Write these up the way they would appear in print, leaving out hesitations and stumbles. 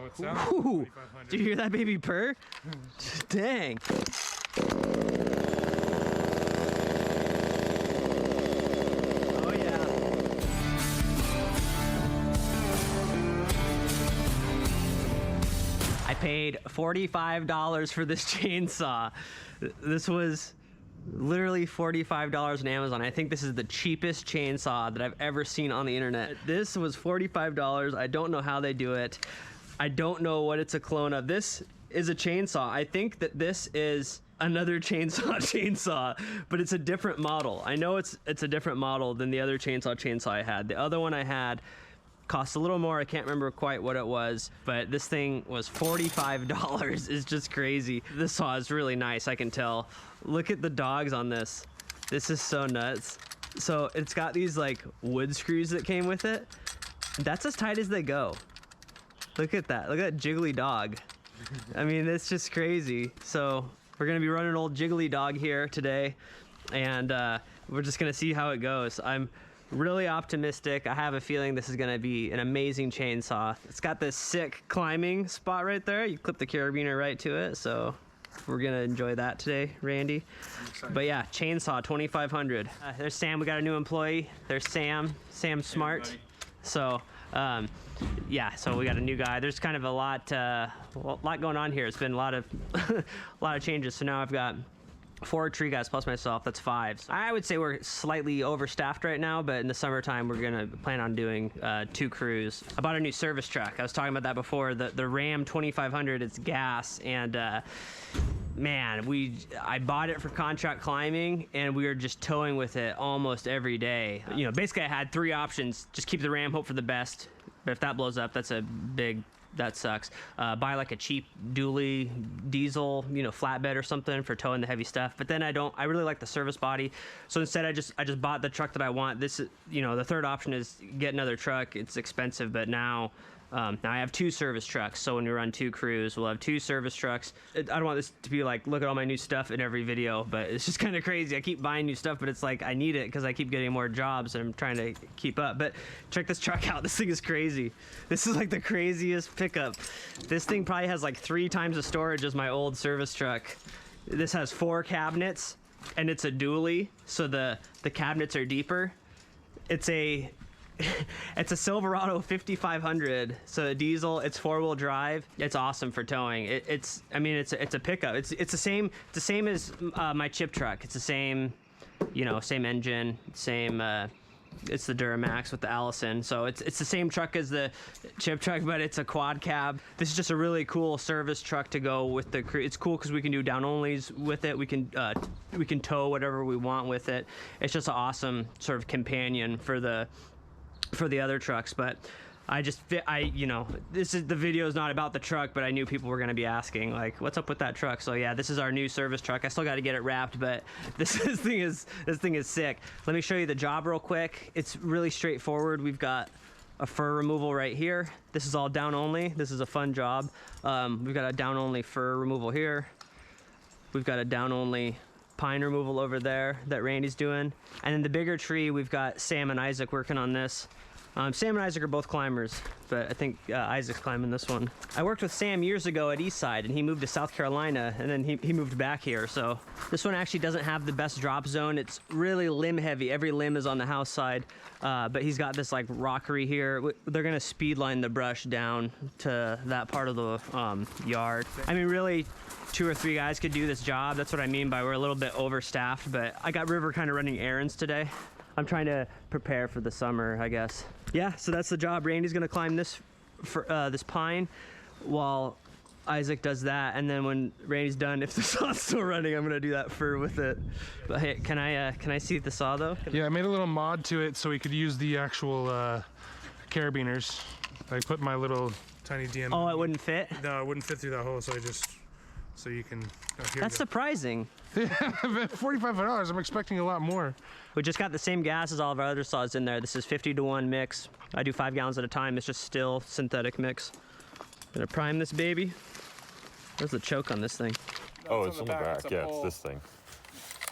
it sounds Ooh, like did you hear that baby purr? Dang. Oh yeah. I paid $45 for this chainsaw. This was literally $45 on Amazon. I think this is the cheapest chainsaw that I've ever seen on the internet. This was $45. I don't know how they do it. I don't know what it's a clone of. This is a chainsaw. I think that this is another chainsaw, but it's a different model. I know it's a different model than the other chainsaw I had. The other one I had cost a little more. I can't remember quite what it was, but this thing was $45. It's just crazy. This saw is really nice, I can tell. Look at the dogs on this. This is so nuts. So it's got these like wood screws that came with it. That's as tight as they go. Look at that. Look at that jiggly dog. I mean, it's just crazy. So we're gonna be running old jiggly dog here today, and we're just gonna see how it goes. I'm really optimistic. I have a feeling this is gonna be an amazing chainsaw. It's got this sick climbing spot right there. You clip the carabiner right to it, so we're gonna enjoy that today, Randy. But yeah, chainsaw 2500. There's Sam. We got a new employee. There's Sam Smart. Hey, so yeah, so we got a new guy. There's kind of a lot going on here. It's been a lot of a lot of changes. So now I've got 4 tree guys plus myself. That's 5. So I would say we're slightly overstaffed right now, but in the summertime we're gonna plan on doing 2 crews. I bought a new service truck. I was talking about that before. The Ram 2500. It's gas, and man, I bought it for contract climbing, and we were just towing with it almost every day. You know, basically I had 3 options: just keep the Ram, hope for the best, but if that blows up, that sucks. Buy like a cheap dually diesel, you know, flatbed or something for towing the heavy stuff. But then I really like the service body, so instead I just bought the truck that I want. This is, you know, the third option is get another truck. It's expensive, but now I have 2 service trucks, so when we run 2 crews, we'll have 2 service trucks. I don't want this to be like, look at all my new stuff in every video, but it's just kind of crazy. I keep buying new stuff, but it's like I need it because I keep getting more jobs and I'm trying to keep up. But check this truck out. This thing is crazy. This is like the craziest pickup. This thing probably has like 3 times the storage as my old service truck. This has 4 cabinets, and it's a dually, so the cabinets are deeper. It's a Silverado 5500, so a diesel. It's 4-wheel drive. It's awesome for towing. It's a pickup. It's the same as my chip truck. It's the same, you know, same engine, same. It's the Duramax with the Allison. So it's the same truck as the chip truck, but it's a quad cab. This is just a really cool service truck to go with the crew. It's cool because we can do down onlys with it. We can tow whatever we want with it. It's just an awesome sort of companion for the other trucks. But you know, the video is not about the truck, but I knew people were going to be asking like, what's up with that truck? So yeah, this is our new service truck. I still got to get it wrapped, but this thing is sick. Let me show you the job real quick. It's really straightforward. We've got a fur removal right here. This is all down only. This is a fun job. We've got a down only fur removal here. We've got a down only pine removal over there that Randy's doing. And then the bigger tree, we've got Sam and Isaac working on this. Sam and Isaac are both climbers, but I think Isaac's climbing this one. I worked with Sam years ago at Eastside, and he moved to South Carolina, and then he moved back here. So this one actually doesn't have the best drop zone. It's really limb heavy. Every limb is on the house side, but he's got this like rockery here. They're gonna speed line the brush down to that part of the yard. I mean, really, 2 or 3 guys could do this job. That's what I mean by we're a little bit overstaffed, but I got River kind of running errands today. I'm trying to prepare for the summer, I guess. Yeah, so that's the job. Randy's gonna climb this this pine while Isaac does that, and then when Randy's done, if the saw's still running, I'm gonna do that fur with it. But hey, can I see the saw though? Yeah, I made a little mod to it so we could use the actual carabiners. I put my little tiny DM. Oh, it wouldn't fit? No, it wouldn't fit through that hole, so so you can. That's surprising. $4,500. I'm expecting a lot more. We just got the same gas as all of our other saws in there. This is 50-to-1 mix. I do 5 gallons at a time. It's just still synthetic mix. Gonna prime this baby. Where's the choke on this thing? Oh, it's on the back. Yeah, it's this thing.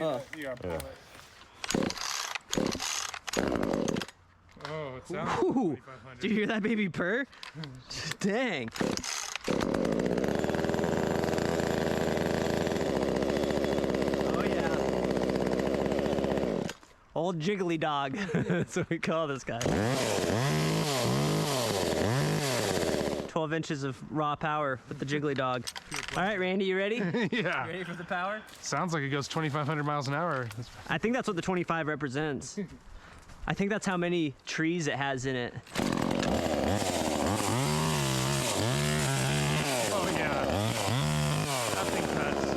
Oh, yeah. Oh, it sounds Ooh, like 2500. did you hear that baby purr? Dang. Old Jiggly dog. That's what we call this guy. 12 inches of raw power with the Jiggly dog. All right, Randy, you ready? Yeah. You ready for the power? Sounds like it goes 2,500 miles an hour. I think that's what the 25 represents. I think that's how many trees it has in it. Oh yeah. That thing cuts.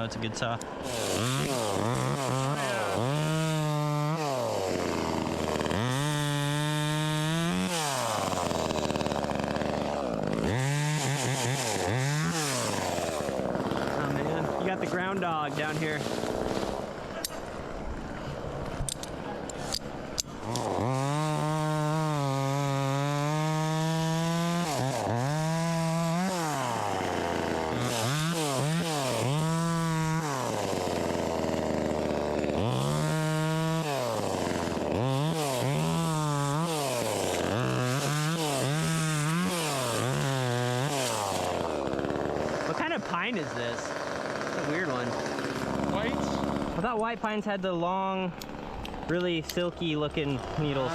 It's a good saw. Oh man, you got the ground dog down here. Pine is this? It's a weird one. White? I thought white pines had the long, really silky looking needles.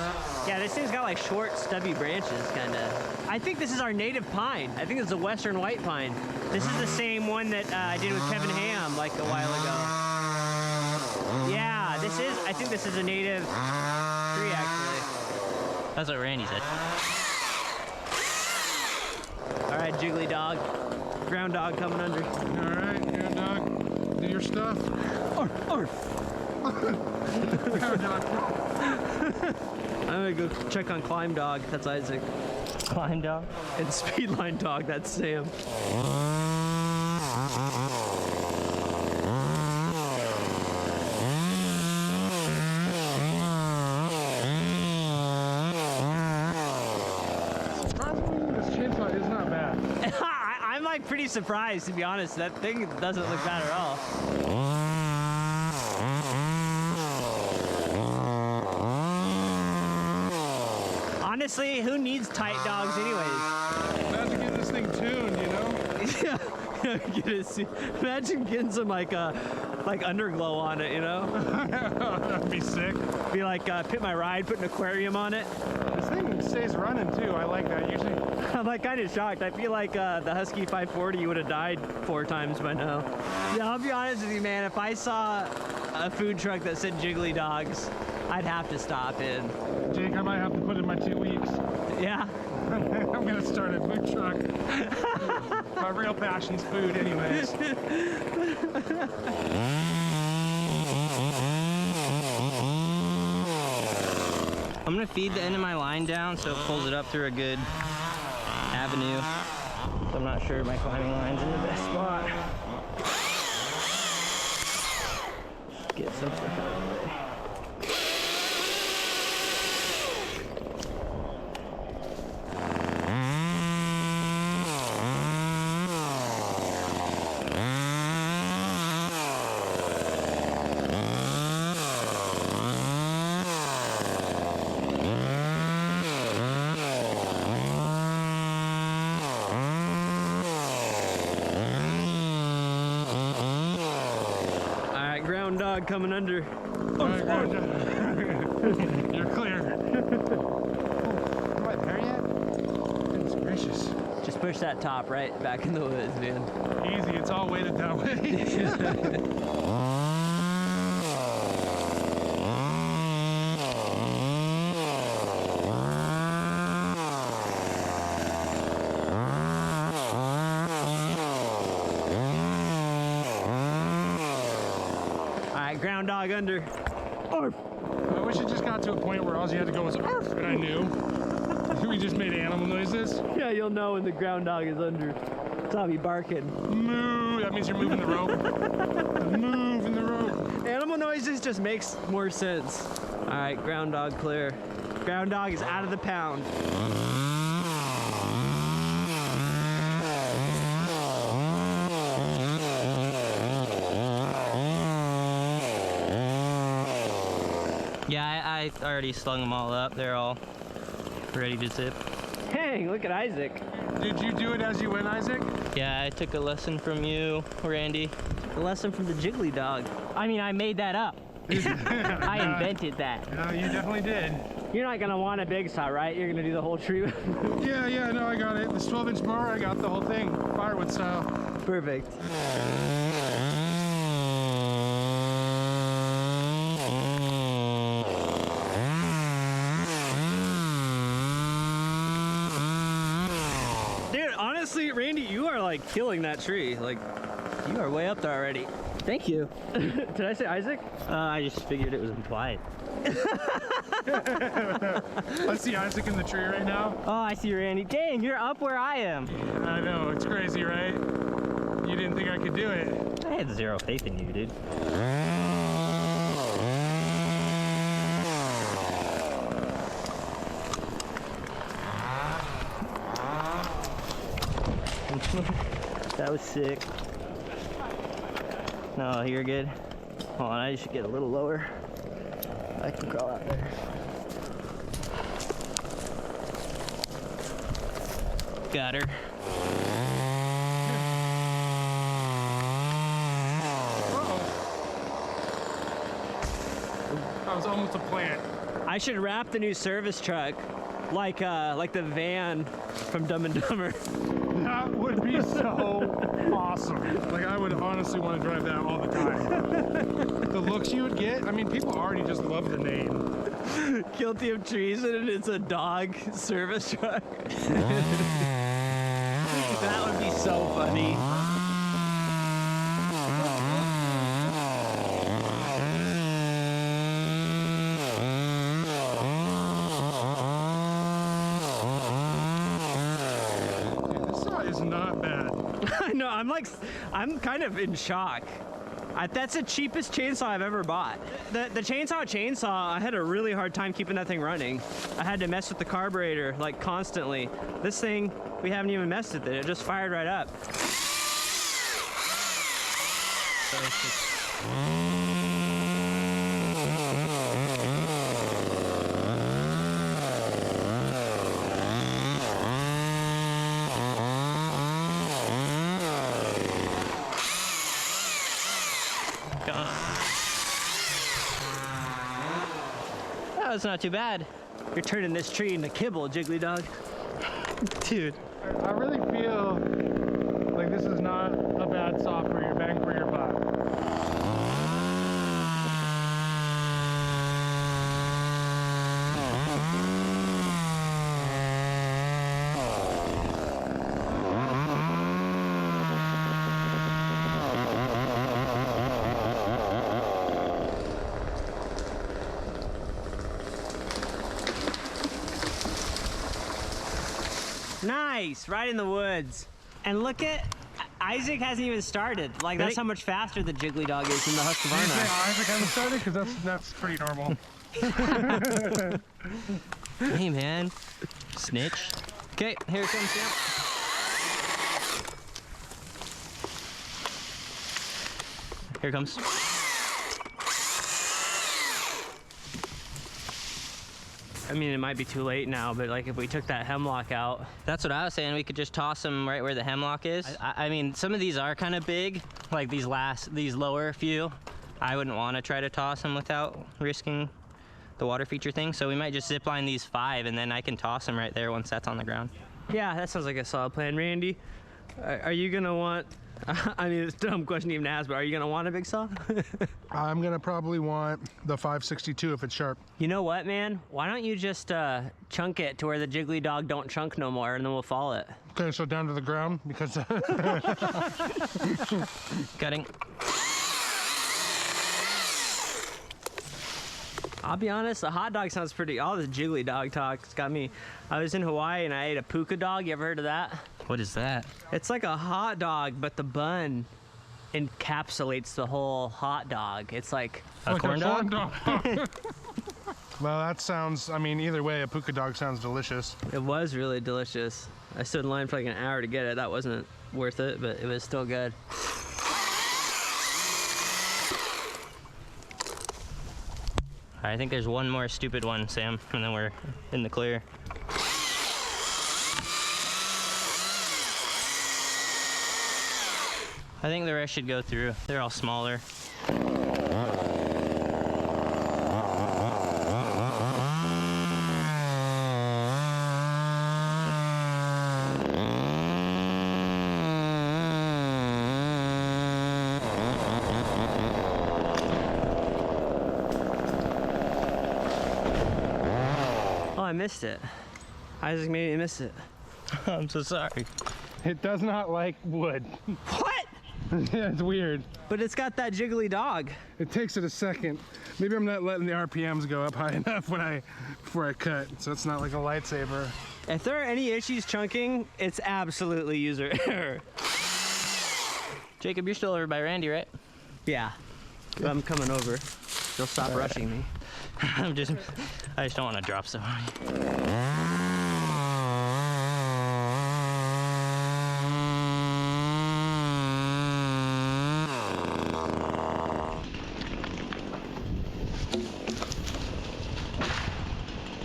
Yeah, this thing's got like short, stubby branches, kind of. I think this is our native pine. I think it's a western white pine. This is the same one that I did with Kevin Ham like a while ago. Yeah, this is, I think this is a native tree actually. That's what Randy said. All right, Jiggly dog. Ground dog coming under. All right, ground dog, do your stuff. Arf, arf. Ground dog. I'm gonna go check on Climb dog. That's Isaac. Climb dog. And Speedline dog. That's Sam. I'm like pretty surprised, to be honest. That thing doesn't look bad at all. Honestly, who needs tight dogs anyways? Imagine getting this thing tuned, you know? Yeah. Imagine getting some like underglow on it, you know? That'd be sick. Be like Pit My Ride, put an aquarium on it. This thing stays running too. I like that. Usually, I'm like kind of shocked. I feel like the Husky 540 would have died 4 times by now. Yeah, I'll be honest with you, man. If I saw a food truck that said Jiggly dogs, I'd have to stop in. Jake, I might have to put in my 2 weeks. Yeah. I'm gonna start a food truck. My real passion's food, anyways. I'm gonna feed the end of my line down so it pulls it up through a good avenue. So I'm not sure my climbing line's in the best spot. Get some stuff out of the way. Dog coming under. You're clear. Am I there yet? Goodness gracious. Just push that top right back in the woods, man. Easy, it's all weighted that way. Ground dog under. Arf. I wish it just got to a point where all you had to go was arf, and I knew. We just made animal noises. Yeah, you'll know when the ground dog is under. That's how he barking. Moo. That means you're moving the rope. Moving the rope. Animal noises just makes more sense. All right, ground dog clear. Ground dog is out of the pound. I already slung them all up. They're all ready to zip. Dang, look at Isaac. Did you do it as you went, Isaac? Yeah, I took a lesson from you, Randy. A lesson from the Jiggly dog. I mean, I made that up. I invented that. No, you definitely did. You're not gonna want a big saw, right? You're gonna do the whole tree. Yeah, no, I got it. This 12-inch mower, I got the whole thing, firewood style. Perfect. Dude, honestly, Randy, you are like killing that tree. Like, you are way up there already. Thank you. Did I say Isaac? I just figured it was implied. I see Isaac in the tree right now. Oh, I see Randy. Dang, you're up where I am. I know, it's crazy, right? You didn't think I could do it. I had zero faith in you, dude. That was sick. No, you're good. Hold on, I should get a little lower. I can crawl out there. Got her. That was almost a plant. I should wrap the new service truck like the van from Dumb and Dumber. That would be so awesome. Like, I would honestly want to drive that all the time. The looks you would get, I mean, people already just love the name. Guilty of treason, and it's a dog service truck. That would be so funny. No, I'm kind of in shock. That's the cheapest chainsaw I've ever bought. The chainsaw, I had a really hard time keeping that thing running. I had to mess with the carburetor like constantly. This thing, we haven't even messed with it. It just fired right up. That's not too bad. You're turning this tree into kibble, Jiggly dog. Dude. I really feel like this is not a bad saw for your bang for your buck. Nice, right in the woods. And look at, Isaac hasn't even started. Like, that's how much faster the Jiggly dog is than the Husqvarna. Isaac hasn't started? Because that's pretty normal. Hey, man. Snitch. Okay, here it comes down. Here it comes. I mean, it might be too late now, but like if we took that hemlock out. That's what I was saying. We could just toss them right where the hemlock is. I mean, some of these are kind of big, like these lower few. I wouldn't want to try to toss them without risking the water feature thing. So we might just zip line these 5 and then I can toss them right there once that's on the ground. Yeah, that sounds like a solid plan. Randy, are you gonna want, I mean, it's a dumb question to even ask, but are you gonna want a big saw? I'm gonna probably want the 562 if it's sharp. You know what, man? Why don't you just chunk it to where the Jiggly dog don't chunk no more, and then we'll follow it. Okay, so down to the ground because. Cutting. I'll be honest, the hot dog sounds pretty, all this Jiggly dog talk's got me. I was in Hawaii and I ate a puka dog. You ever heard of that? What is that? It's like a hot dog, but the bun encapsulates the whole hot dog. It's like a corn dog? Well, that sounds, I mean, either way, a puka dog sounds delicious. It was really delicious. I stood in line for like an hour to get it. That wasn't worth it, but it was still good. I think there's one more stupid one, Sam, and then we're in the clear. I think the rest should go through. They're all smaller. Oh, I missed it. Isaac made me miss it. I'm so sorry. It does not like wood. What? Yeah, it's weird. But it's got that jiggly dog. It takes it a second. Maybe I'm not letting the RPMs go up high enough before I cut, so it's not like a lightsaber. If there are any issues chunking, it's absolutely user error. Jacob, you're still over by Randy, right? Yeah, I'm coming over. They'll stop rushing me. I just don't want to drop so high.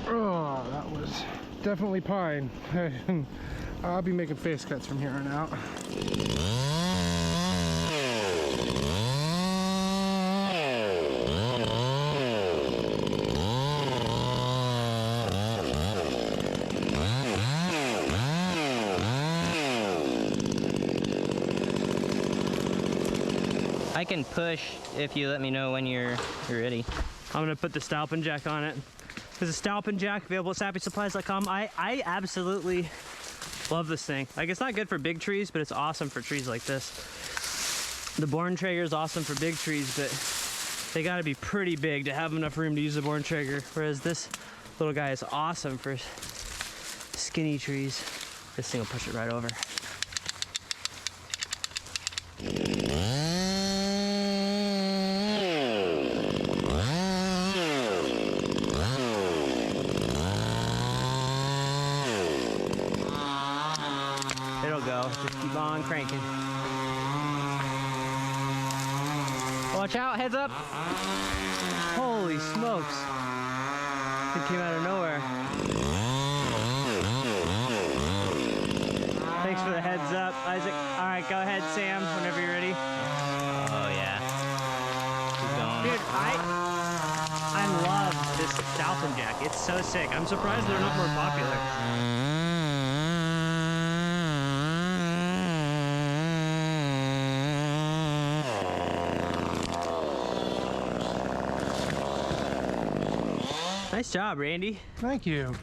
Oh, that was definitely pine. I'll be making face cuts from here on out. I can push if you let me know when you're ready. I'm gonna put the Stalpen jack on it. There's a Stalpen jack available at sappysupplies.com. I absolutely love this thing. Like, it's not good for big trees, but it's awesome for trees like this. The Born-Traeger is awesome for big trees, but they gotta be pretty big to have enough room to use the Born-Traeger, whereas this little guy is awesome for skinny trees. This thing will push it right over. It'll go. Just keep on cranking. Watch out, heads up. Holy smokes. It came out of nowhere. Thanks for the heads up, Isaac. All right, go ahead, Sam, whenever you're ready. Oh yeah. Keep going. Dude, I love this Stalpen jack. It's so sick. I'm surprised they're not more popular. Nice job, Randy. Thank you.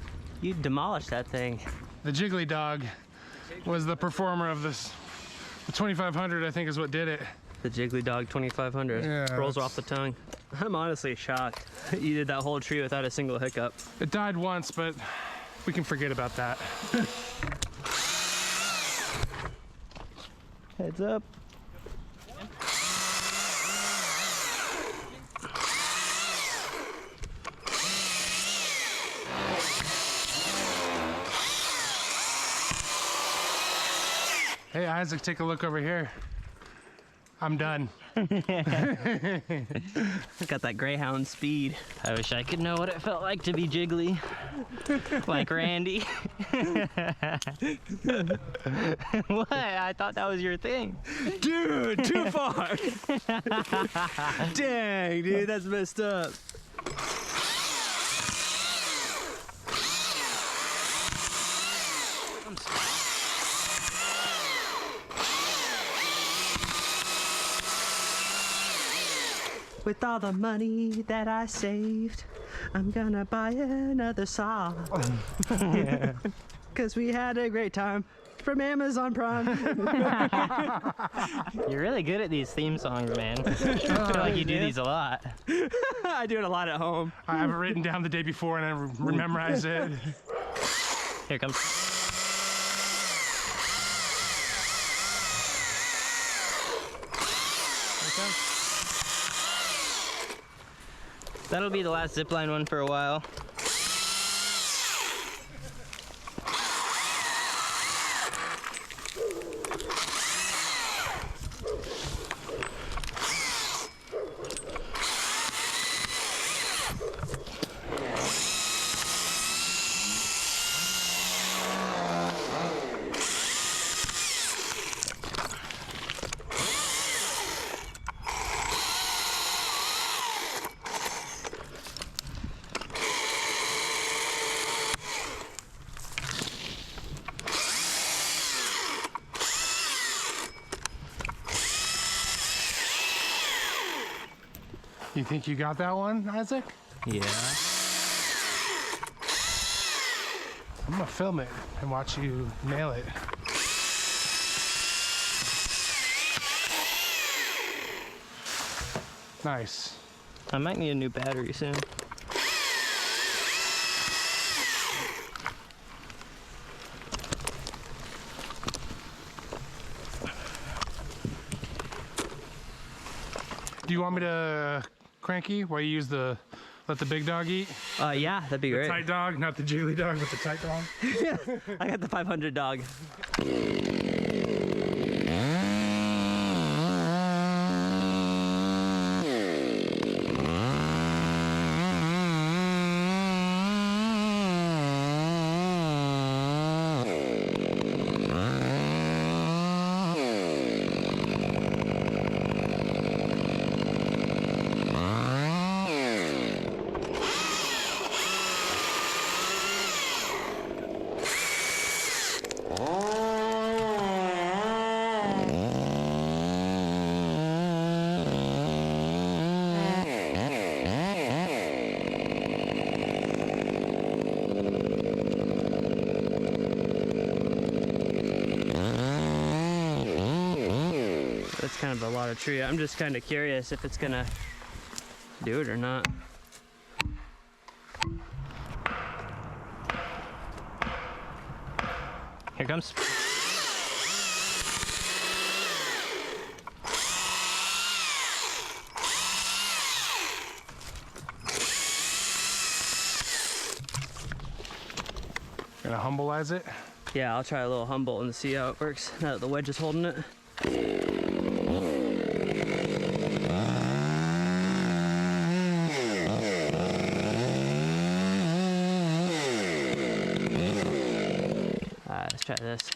You demolished that thing. The Jiggly dog was the performer of this. The 2500, I think, is what did it. The Jiggly Dog 2500. Yeah, Rolls that's- off the tongue. I'm honestly shocked. You did that whole tree without a single hiccup. It died once, but we can forget about that. Heads up. Hey, Isaac, take a look over here. I'm done. Got that Greyhound speed. I wish I could know what it felt like to be jiggly. Like Randy. What? I thought that was your thing. Dude, too far. Dang, dude, that's messed up. With all the money that I saved, I'm gonna buy another saw. Yeah. Cause we had a great time from Amazon Prime. You're really good at these theme songs, man. I feel like you do these a lot. I do it a lot at home. I have it written down the day before and I memorize it. Here it comes. That'll be the last zipline one for a while. You think you got that one, Isaac? Yeah. I'm gonna film it and watch you nail it. Nice. I might need a new battery soon. Do you want me to cranky while you use the let the big dog eat? Yeah, that'd be great. Tight dog, not the jiggly dog, but the tight dog. I got the 500 dog. That's kind of a lot of tree. I'm just kind of curious if it's gonna do it or not. Here comes. Gonna humbleize it. Yeah, I'll try a little humble and see how it works now that the wedge is holding it. Alright, let's try this.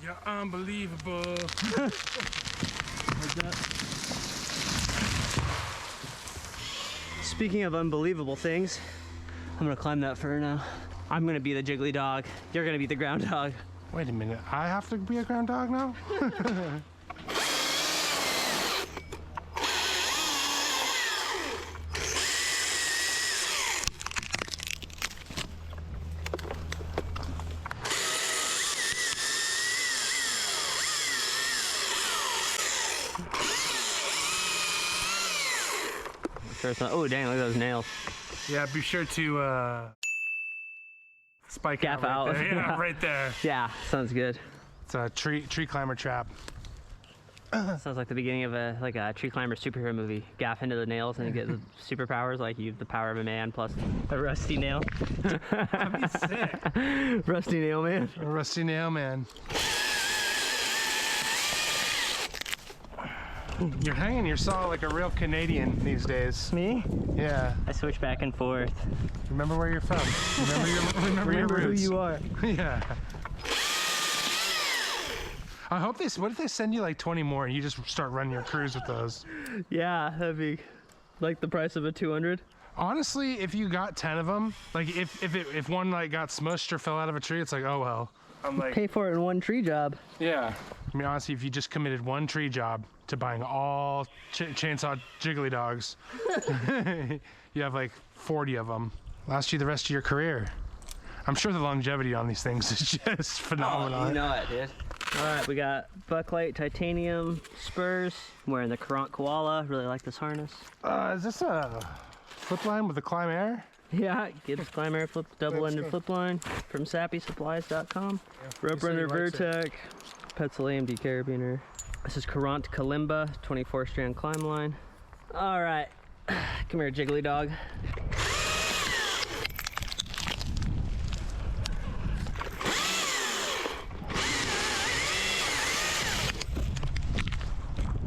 You're unbelievable. Speaking of unbelievable things, I'm gonna climb that fur now. I'm gonna be the jiggly dog. You're gonna be the ground dog. Wait a minute, I have to be a ground dog now? Oh dang, look at those nails. Yeah, be sure to spike Gap out. out. There. Yeah, right there. Yeah, sounds good. It's a tree climber trap. Sounds like the beginning of a tree climber superhero movie. Gaff into the nails and you get the superpowers, like you have the power of a man plus a rusty nail. That'd be sick. Rusty nail man. A rusty nail man. You're hanging your saw like a real Canadian these days. Me? Yeah. I switch back and forth. Remember where you're from. Remember your Remember who roots. you are. Yeah. I hope what if they send you like 20 more and you just start running your cruise with those? Yeah, that'd be like the price of a 200. Honestly, if you got 10 of them, like if one like got smushed or fell out of a tree, it's like, oh well. I'm like, Pay for it in one tree job. yeah. I mean, honestly, if you just committed one tree job to buying all chainsaw jiggly dogs, you have like 40 of them. Last you the rest of your career. I'm sure the longevity on these things is just phenomenal. Oh, you know it, dude. All right, we got Bucklite titanium spurs. I'm wearing the Courant Koala. Really like this harness. Is this a flip line with a Klimair? Yeah, Gibbs Klimair flip, double-ended flip line from sappysupplies.com. Rope runner Vertec, Petzl AMD Carabiner. This is Courant Kalimba 24-strand climb line. All right, come here, jiggly dog.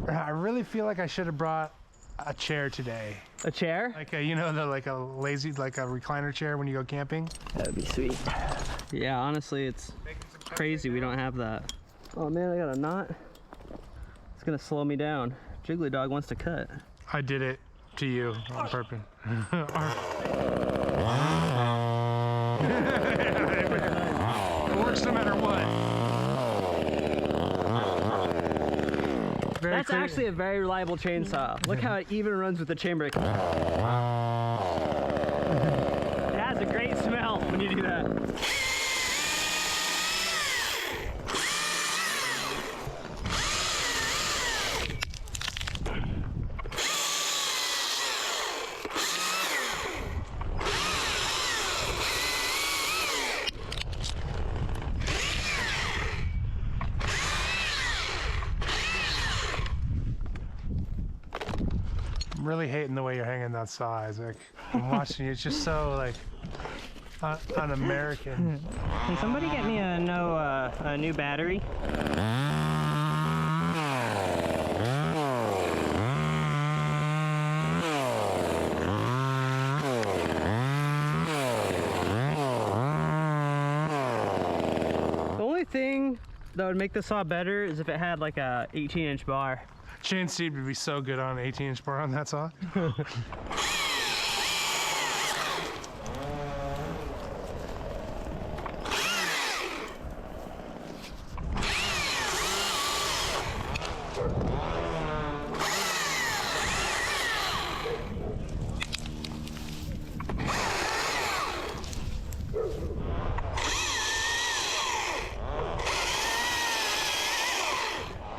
I really feel like I should have brought a chair today. A chair? Like a, you know, like a lazy, like a recliner chair when you go camping. That would be sweet. Yeah, honestly, it's crazy we don't have that. Oh man, I got a knot. It's gonna slow me down. Jiggly dog wants to cut. I did it to you on purpose. It works no matter what. That's actually a very reliable chainsaw. Look how it even runs with the chainbrake. It has a great smell when you do that. I'm really hating the way you're hanging that saw, Isaac. I'm watching you. It's just so like un-American. Can somebody get me a new battery? The only thing that would make the saw better is if it had like a 18-inch bar. Chain speed would be so good on an 18-inch bar on that saw.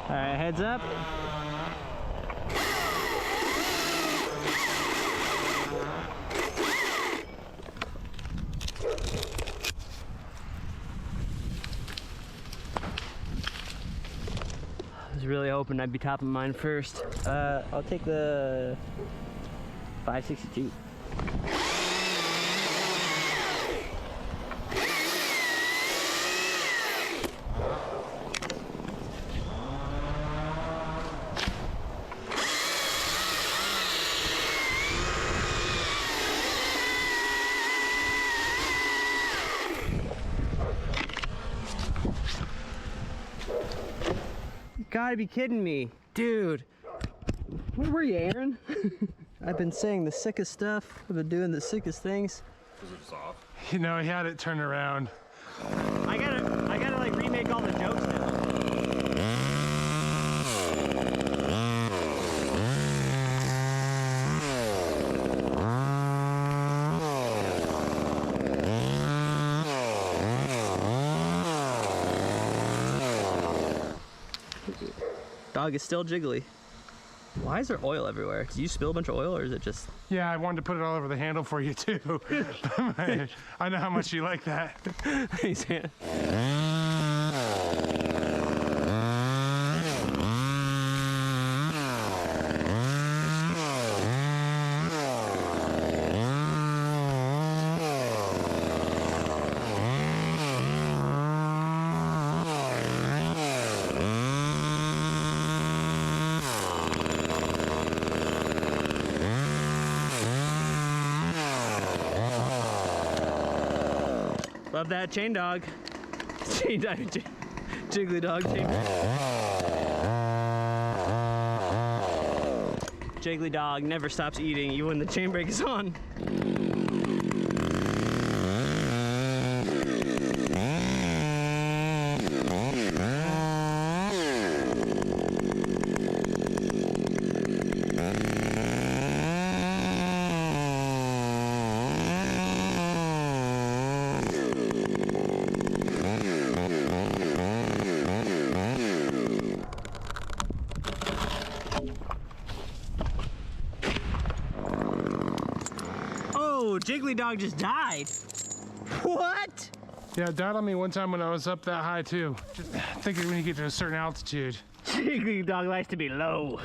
All right, heads up. I was really hoping I'd be top of mine first. I'll take the 562. You gotta be kidding me. Dude. Where were you, Aaron? I've been saying the sickest stuff. I've been doing the sickest things. Is it soft? You know, he had it turned around. I gotta like remake all the jokes now. Dog is still jiggly. Why is there oil everywhere? Did you spill a bunch of oil or is it just... Yeah, I wanted to put it all over the handle for you too. I know how much you like that. Thanks, man. Love that chain dog. Chain dog, jiggly dog, chain dog. Jiggly dog never stops eating even when the chain brake is on. Jiggly dog just died. What? Yeah, it died on me one time when I was up that high too. Just thinking when you get to a certain altitude. Jiggly dog likes to be low.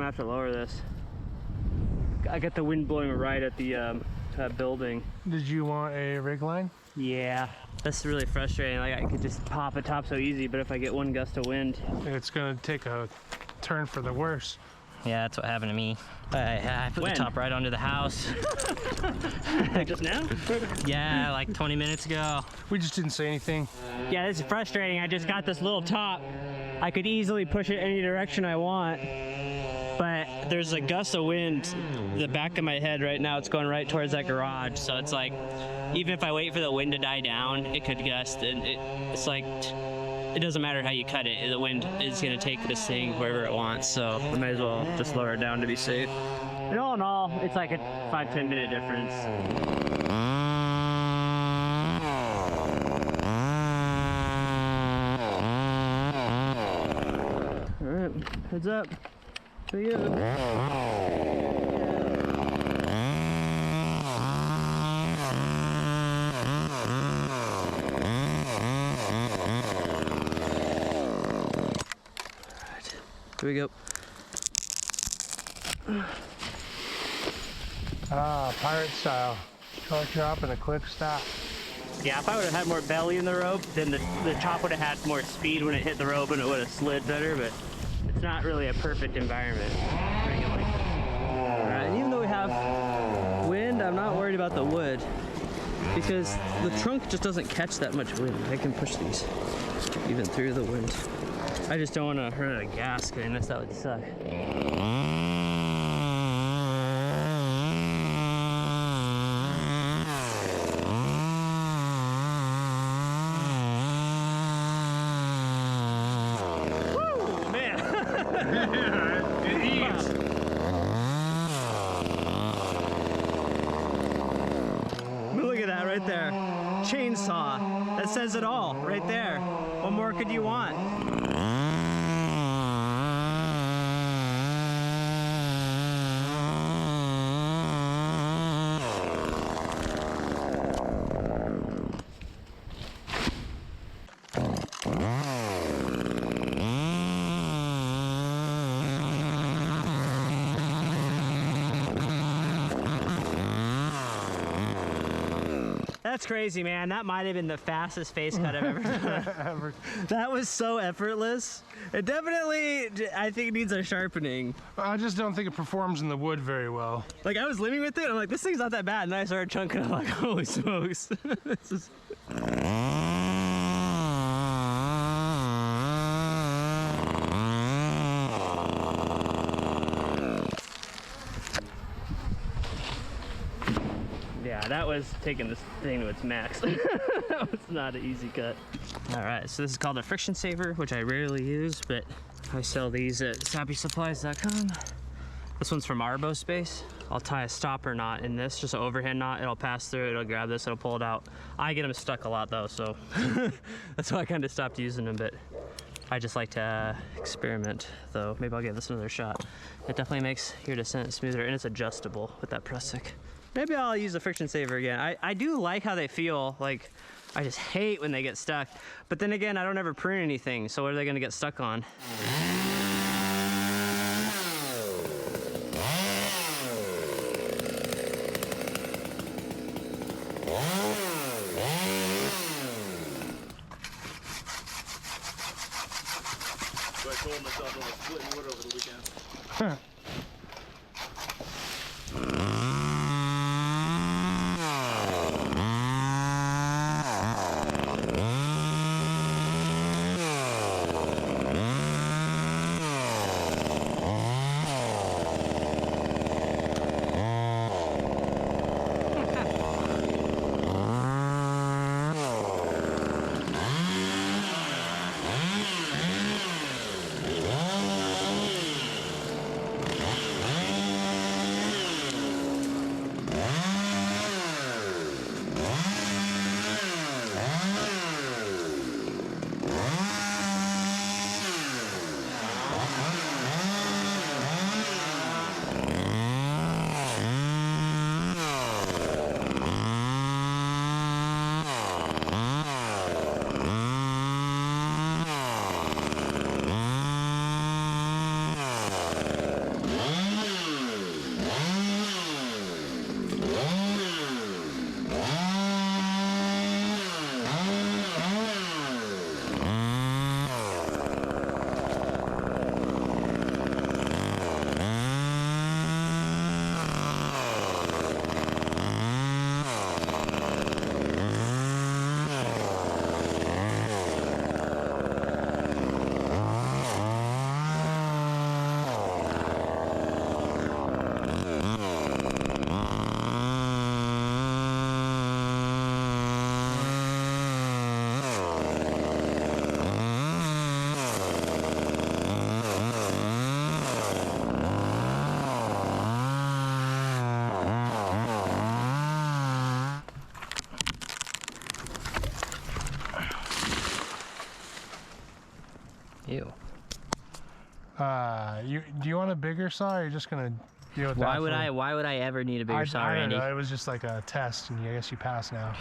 have to lower this. I got the wind blowing right at the building. Did you want a rig line? Yeah, that's really frustrating. Like I could just pop a top so easy, but if I get one gust of wind, It's gonna take a turn for the worse. Yeah, that's what happened to me. I put When? the top right onto the house. just now? Yeah, like 20 minutes ago. We just didn't say anything. Yeah, this is frustrating. I just got this little top. I could easily push it any direction I want, but there's a gust of wind the back of my head right now. It's going right towards that garage, so it's like, even if I wait for the wind to die down, it could gust, and it's like, it doesn't matter how you cut it, the wind is going to take this thing wherever it wants, so I might as well just lower it down to be safe. And all in all, it's like a 5-10 minute difference. Alright, heads up. There you go. Here we go. Ah, pirate style. Short drop and a quick stop. Yeah, if I would have had more belly in the rope, then the chop would have had more speed when it hit the rope and it would have slid better, but it's not really a perfect environment. Bring it like this. Alright, and even though we have wind, I'm not worried about the wood because the trunk just doesn't catch that much wind. I can push these even through the wind. I just don't want to run out of gas cutting this, that would suck. Woo, man! It eats. But look at that right there. Chainsaw. That says it all right there. What more could you want? That's crazy, man. That might have been the fastest face cut I've ever done. That was so effortless. It definitely, I think, needs a sharpening. I just don't think it performs in the wood very well. Like, I was living with it, I'm like, this thing's not that bad. And then I started chunking, I'm like, holy smokes. This is... Yeah, that was taking this thing to its max. That was not an easy cut. All right, so this is called a friction saver, which I rarely use, but I sell these at sappysupplies.com. This one's from Arbo Space. I'll tie a stopper knot in this, just an overhand knot. It'll pass through, it'll grab this, it'll pull it out. I get them stuck a lot though, so that's why I kind of stopped using them, but I just like to experiment though. Maybe I'll give this another shot. It definitely makes your descent smoother, and it's adjustable with that press stick. Maybe I'll use a friction saver again. I do like how they feel. Like, I just hate when they get stuck. But then again, I don't ever prune anything, so what are they gonna get stuck on? So I told myself I was splitting wood over the weekend. Ew. Do you want a bigger saw, or you're just gonna deal with that? Why would I ever need a bigger saw, I don't Randy? know. It was just like a test, and I guess you passed now.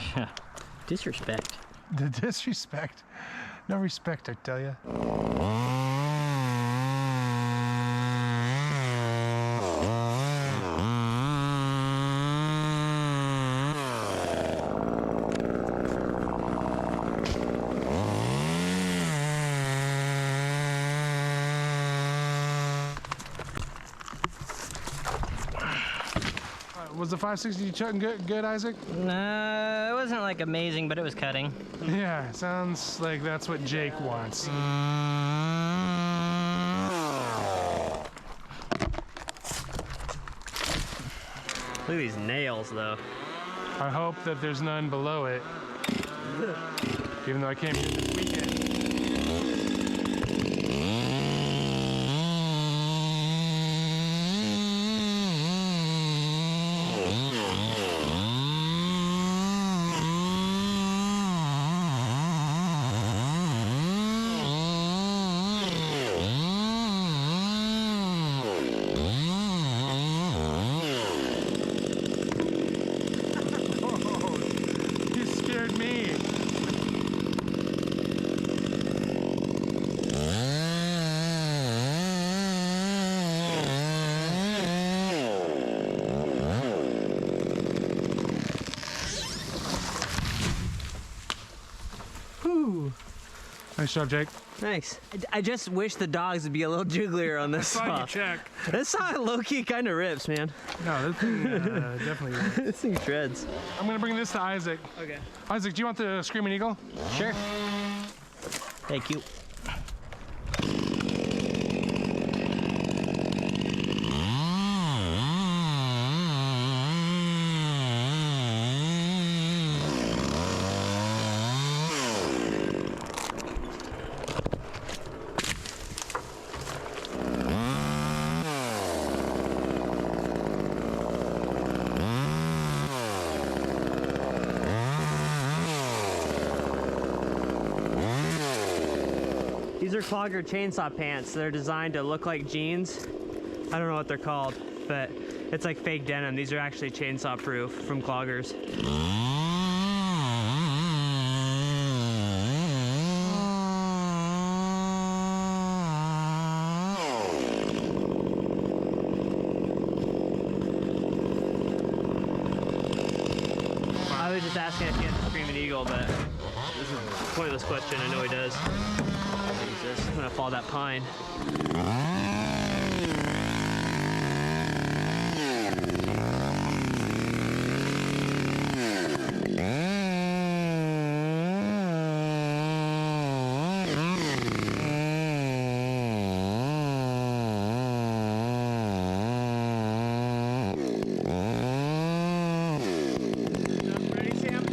Disrespect. The disrespect. No respect, I tell you. Was the 560 chucking good, Isaac? It wasn't like amazing, but it was cutting. Yeah, sounds like that's what Jake wants. Look at these nails, though. I hope that there's none below it. Even though I came here this weekend. Nice job, Jake. Thanks. I just wish the dogs would be a little jigglier on this saw. Check. This saw low-key kind of rips, man. No, this thing definitely is. This thing shreds. I'm gonna bring this to Isaac. Okay. Isaac, do you want the Screaming Eagle? Sure. Thank you. These are Clogger chainsaw pants. They're designed to look like jeans. I don't know what they're called, but it's like fake denim. These are actually chainsaw proof from Cloggers. I was just asking if he had the Screaming Eagle, but this is a pointless question. I know he does. Jesus, I'm gonna fall that pine. Ready, Sam?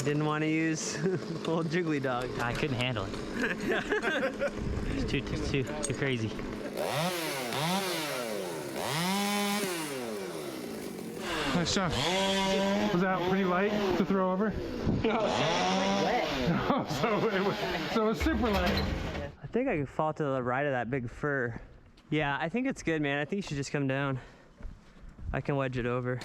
Didn't want to use old Jiggly dog. I couldn't handle it. It's too crazy. Nice job. Was that pretty light to throw over? No, so it was super light. I think I could fall to the right of that big fir. Yeah, I think it's good, man. I think you should just come down. I can wedge it over.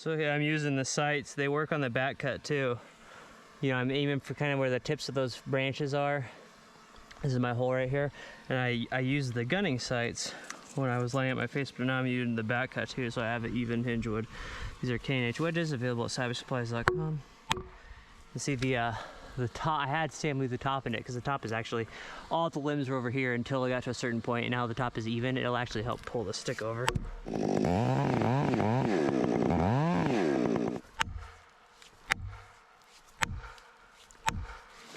So yeah, I'm using the sights. They work on the back cut too. You know, I'm aiming for kind of where the tips of those branches are. This is my hole right here. And I used the gunning sights when I was laying out my face, but now I'm using the back cut too, so I have an even hinge wood. These are K&H wedges available at SavvySupplies.com. You see the top, I had Sam leave the top in it because the top is actually, all the limbs were over here until I got to a certain point, and now the top is even. It'll actually help pull the stick over.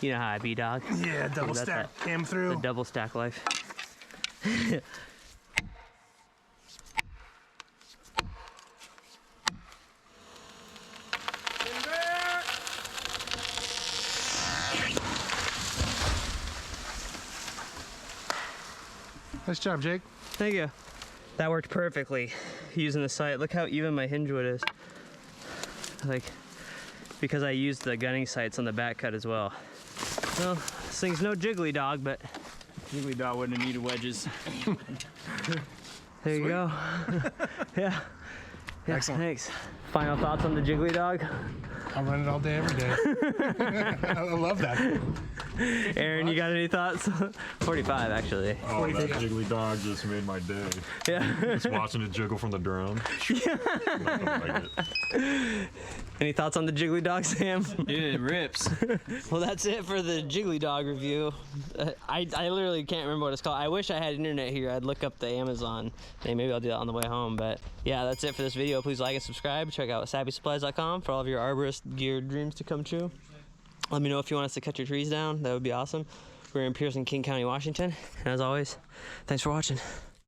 You know how I be, dog. Yeah, double stack came through. The double stack life. Nice job, Jake. Thank you. That worked perfectly using the sight. Look how even my hinge wood is. Like, because I used the gunning sights on the back cut as well. Well, this thing's no Jiggly dog, but Jiggly dog wouldn't have needed wedges. there you go. Yeah. Excellent. Thanks. Final thoughts on the Jiggly dog? I'll run it all day, every day. I love that. Aaron, you got any thoughts? 45, actually. Oh, that jiggly dog just made my day. Yeah. Just watching it jiggle from the drone. Nothing like it. Any thoughts on the Jiggly dog, Sam? Dude, it rips. Well, that's it for the Jiggly dog review. I literally can't remember what it's called. I wish I had internet here. I'd look up the Amazon. Hey, maybe I'll do that on the way home. But yeah, that's it for this video. Please like and subscribe. Check out SavvySupplies.com for all of your arborist gear dreams to come true. Let me know if you want us to cut your trees down. That would be awesome. We're in Pierce and King County, Washington. And as always, thanks for watching.